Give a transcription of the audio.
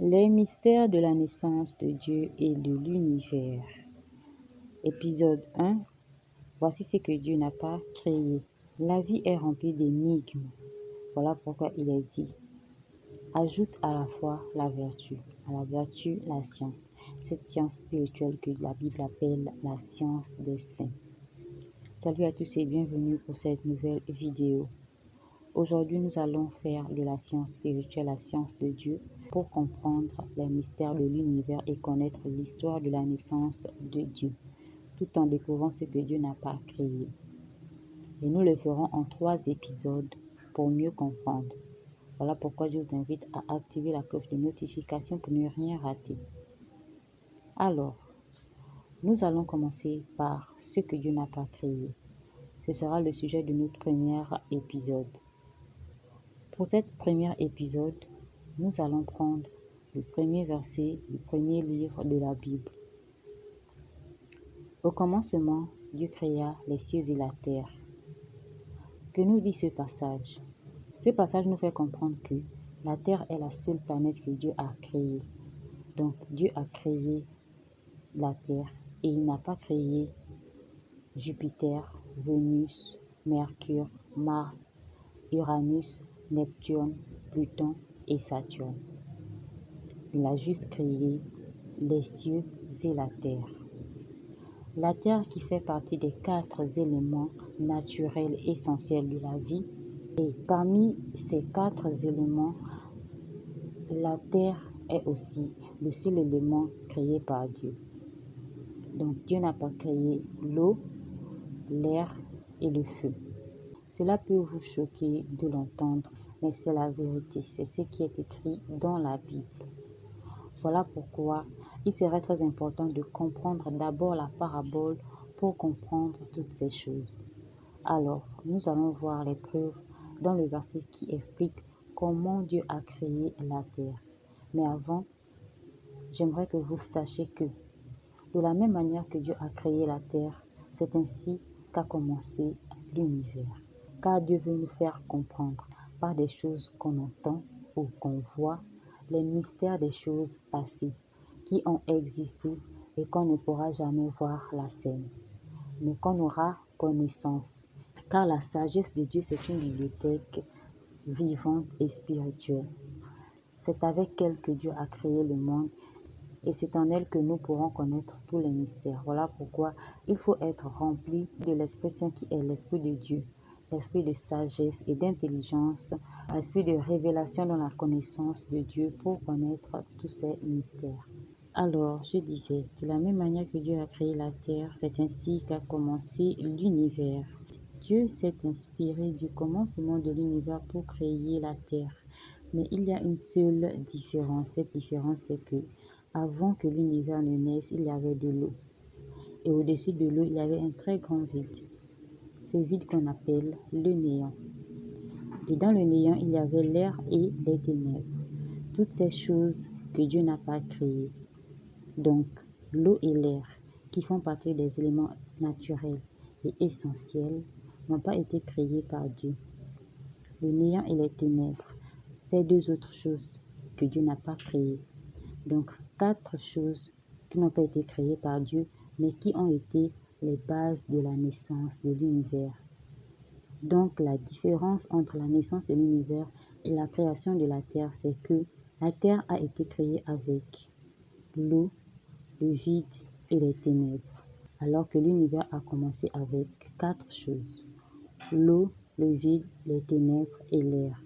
Les mystères de la naissance de Dieu et de l'univers. Épisode 1. Voici ce que Dieu n'a pas créé. La vie est remplie d'énigmes. Voilà pourquoi il est dit. Ajoute à la foi la vertu, à la vertu la science. Cette science spirituelle que la Bible appelle la science des saints. Salut à tous et bienvenue pour cette nouvelle vidéo. Aujourd'hui, nous allons faire de la science spirituelle la science de Dieu pour comprendre les mystères de l'univers et connaître l'histoire de la naissance de Dieu, tout en découvrant ce que Dieu n'a pas créé. Et nous le ferons en 3 épisodes pour mieux comprendre. Voilà pourquoi je vous invite à activer la cloche de notification pour ne rien rater. Alors, nous allons commencer par ce que Dieu n'a pas créé. Ce sera le sujet de notre premier épisode. Pour cet premier épisode, nous allons prendre le premier verset du premier livre de la Bible. Au commencement, Dieu créa les cieux et la terre. Que nous dit ce passage? Ce passage nous fait comprendre que la terre est la seule planète que Dieu a créée. Donc Dieu a créé la terre et il n'a pas créé Jupiter, Vénus, Mercure, Mars, Uranus, Neptune, Pluton et Saturne. Il a juste créé les cieux et la terre. La terre qui fait partie des 4 éléments naturels essentiels de la vie. Et parmi ces 4 éléments, la terre est aussi le seul élément créé par Dieu. Donc Dieu n'a pas créé l'eau, l'air et le feu. Cela peut vous choquer de l'entendre, mais c'est la vérité. C'est ce qui est écrit dans la Bible. Voilà pourquoi il serait très important de comprendre d'abord la parabole pour comprendre toutes ces choses. Alors, nous allons voir les preuves dans le verset qui explique comment Dieu a créé la terre. Mais avant, j'aimerais que vous sachiez que de la même manière que Dieu a créé la terre, c'est ainsi qu'a commencé l'univers. Car Dieu veut nous faire comprendre par des choses qu'on entend ou qu'on voit, les mystères des choses passées qui ont existé et qu'on ne pourra jamais voir la scène, mais qu'on aura connaissance. Car la sagesse de Dieu, c'est une bibliothèque vivante et spirituelle. C'est avec elle que Dieu a créé le monde et c'est en elle que nous pourrons connaître tous les mystères. Voilà pourquoi il faut être rempli de l'Esprit Saint qui est l'Esprit de Dieu, l'Esprit de sagesse et d'intelligence, l'Esprit de révélation dans la connaissance de Dieu pour connaître tous ces mystères. Alors, je disais, de la même manière que Dieu a créé la terre, c'est ainsi qu'a commencé l'univers. Dieu s'est inspiré du commencement de l'univers pour créer la terre. Mais il y a une seule différence. Cette différence, c'est que avant que l'univers ne naisse, il y avait de l'eau. Et au-dessus de l'eau, il y avait un très grand vide. Ce vide qu'on appelle le néant. Et dans le néant, il y avait l'air et les ténèbres. Toutes ces choses que Dieu n'a pas créées. Donc, l'eau et l'air, qui font partie des éléments naturels et essentiels, n'ont pas été créés par Dieu. Le néant et les ténèbres, c'est 2 autres choses que Dieu n'a pas créées. Donc, 4 choses qui n'ont pas été créées par Dieu, mais qui ont été les bases de la naissance de l'univers. Donc, la différence entre la naissance de l'univers et la création de la terre, c'est que la terre a été créée avec l'eau, le vide et les ténèbres, alors que l'univers a commencé avec 4 choses: l'eau, le vide, les ténèbres et l'air.